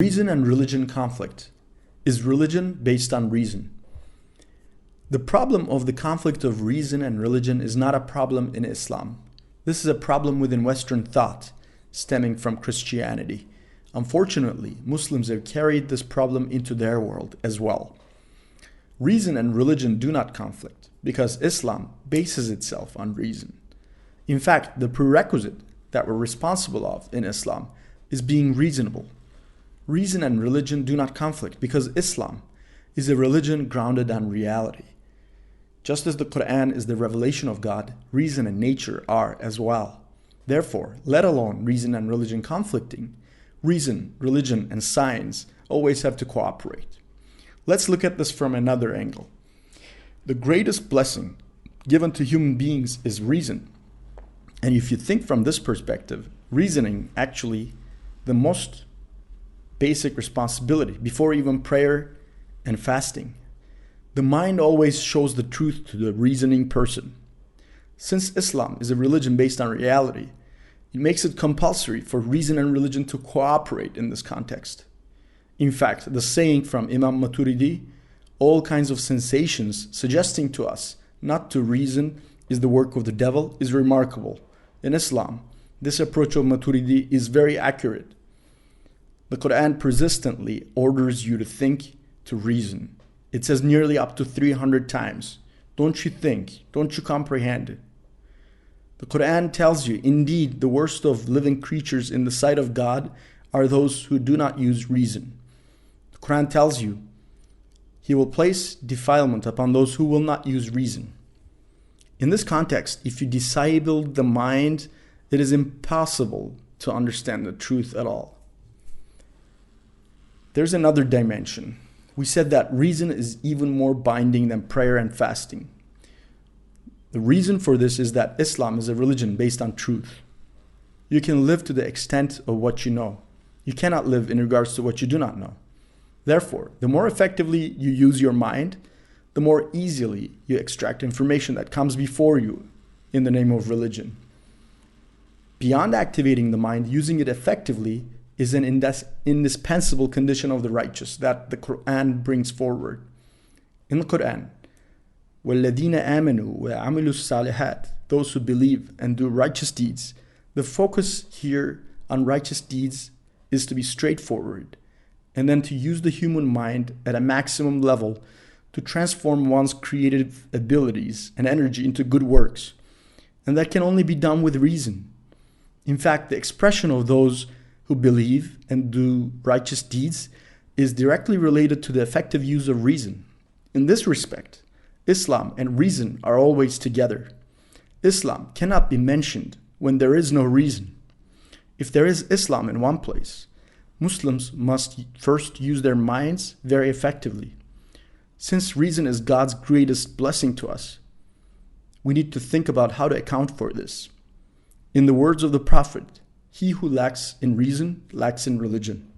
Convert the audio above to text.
Reason and religion conflict. Is religion based on reason? The problem of the conflict of reason and religion is not a problem in Islam. This is a problem within Western thought, stemming from Christianity. Unfortunately, Muslims have carried this problem into their world as well. Reason and religion do not conflict because Islam bases itself on reason. In fact, the prerequisite that we're responsible of in Islam is being reasonable. Reason and religion do not conflict because Islam is a religion grounded on reality. Just as the Qur'an is the revelation of God, reason and nature are as well. Therefore, let alone reason and religion conflicting, reason, religion, and science always have to cooperate. Let's look at this from another angle. The greatest blessing given to human beings is reason. And if you think from this perspective, reasoning actually the most basic responsibility before even prayer and fasting. The mind always shows the truth to the reasoning person. Since Islam is a religion based on reality, it makes it compulsory for reason and religion to cooperate in this context. In fact, the saying from Imam Maturidi, all kinds of sensations suggesting to us not to reason is the work of the devil, is remarkable. In Islam, this approach of Maturidi is very accurate. The Qur'an persistently orders you to think, to reason. It says nearly up to 300 times, don't you think, don't you comprehend? The Qur'an tells you, indeed, the worst of living creatures in the sight of God are those who do not use reason. The Qur'an tells you, He will place defilement upon those who will not use reason. In this context, if you disable the mind, it is impossible to understand the truth at all. There's another dimension. We said that reason is even more binding than prayer and fasting. The reason for this is that Islam is a religion based on truth. You can live to the extent of what you know. You cannot live in regards to what you do not know. Therefore, the more effectively you use your mind, the more easily you extract information that comes before you in the name of religion. Beyond activating the mind, using it effectively is an indispensable condition of the righteous that the Qur'an brings forward. In the Qur'an, وَالَّذِينَ آمَنُوا وَعَمِلُوا الصَّالِحَاتِ, those who believe and do righteous deeds. The focus here on righteous deeds is to be straightforward and then to use the human mind at a maximum level to transform one's creative abilities and energy into good works. And that can only be done with reason. In fact, the expression of those who believe and do righteous deeds is directly related to the effective use of reason. In this respect, Islam and reason are always together. Islam cannot be mentioned when there is no reason. If there is Islam in one place, Muslims must first use their minds very effectively. Since reason is God's greatest blessing to us, we need to think about how to account for this. In the words of the Prophet, he who lacks in reason lacks in religion.